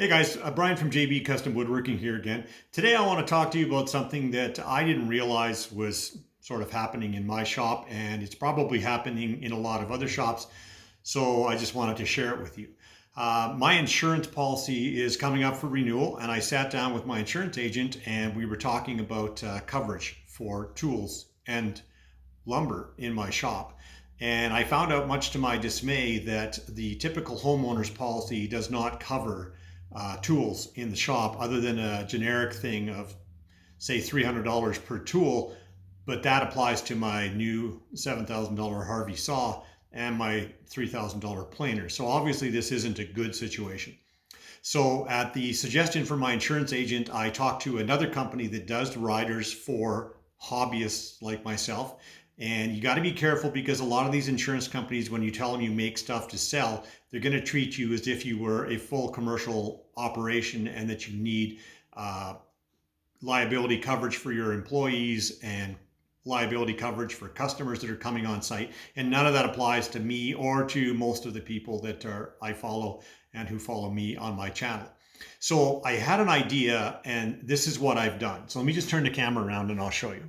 Hey guys, Brian from JB Custom Woodworking here again. Today I want to talk to you about something that I didn't realize was sort of happening in my shop, and it's probably happening in a lot of other shops. So I just wanted to share it with you. My insurance policy is coming up for renewal, and I sat down with my insurance agent and we were talking about coverage for tools and lumber in my shop. And I found out, much to my dismay, that the typical homeowner's policy does not cover tools in the shop, other than a generic thing of, say, $300 per tool. But that applies to my new $7,000 Harvey saw and my $3,000 planer. So obviously this isn't a good situation. So at the suggestion from my insurance agent, I talked to another company that does riders for hobbyists like myself. And you got to be careful, because a lot of these insurance companies, when you tell them you make stuff to sell, they're going to treat you as if you were a full commercial operation and that you need liability coverage for your employees and liability coverage for customers that are coming on site. And none of that applies to me or to most of the people that I follow and who follow me on my channel. So I had an idea, and this is what I've done. So let me just turn the camera around and I'll show you.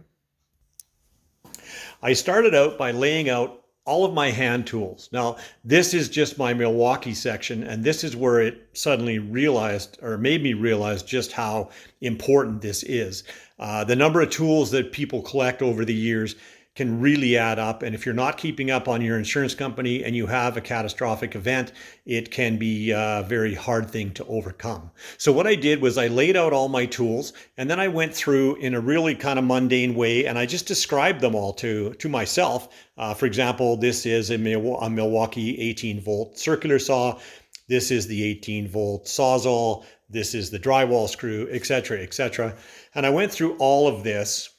I started out by laying out all of my hand tools. Now, this is just my Milwaukee section, and this is where it suddenly realized, or made me realize, just how important this is. The number of tools that people collect over the years can really add up. And if you're not keeping up on your insurance company and you have a catastrophic event, it can be a very hard thing to overcome. So what I did was I laid out all my tools, and then I went through in a really kind of mundane way, and I just described them all to myself. For example, this is a Milwaukee 18-volt circular saw. This is the 18-volt Sawzall. This is the drywall screw, etc., etc. And I went through all of this,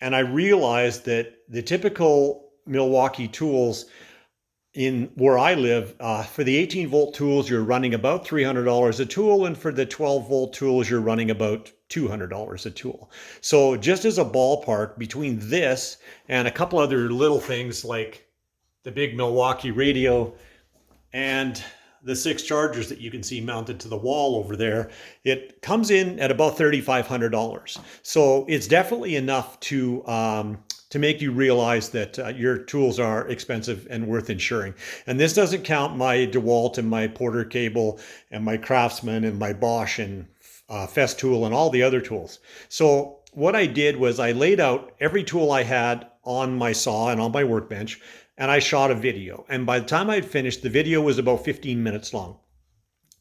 and I realized that the typical Milwaukee tools in where I live, for the 18-volt tools, you're running about $300 a tool. And for the 12-volt tools, you're running about $200 a tool. So just as a ballpark, between this and a couple other little things like the big Milwaukee radio and the 6 chargers that you can see mounted to the wall over there, it comes in at about $3,500. So it's definitely enough to make you realize that your tools are expensive and worth insuring. And this doesn't count my DeWalt and my Porter cable and my Craftsman and my Bosch and Festool and all the other tools. So what I did was I laid out every tool I had on my saw and on my workbench, and I shot a video. And by the time I'd finished, the video was about 15 minutes long.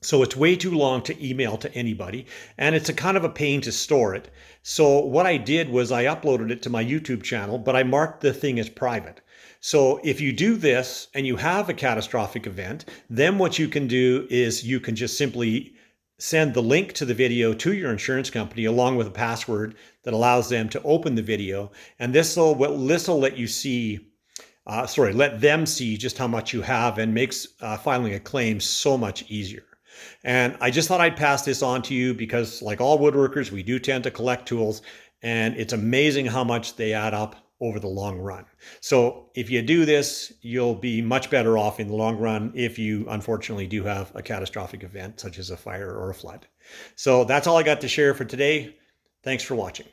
So it's way too long to email to anybody, and it's a kind of a pain to store it. So what I did was I uploaded it to my YouTube channel, but I marked the thing as private. So if you do this and you have a catastrophic event, then what you can do is you can just simply send the link to the video to your insurance company along with a password that allows them to open the video. And this will let you see let them see just how much you have, and makes filing a claim so much easier. And I just thought I'd pass this on to you because, like all woodworkers, we do tend to collect tools, and it's amazing how much they add up over the long run. So if you do this, you'll be much better off in the long run if you unfortunately do have a catastrophic event such as a fire or a flood. So that's all I got to share for today. Thanks for watching.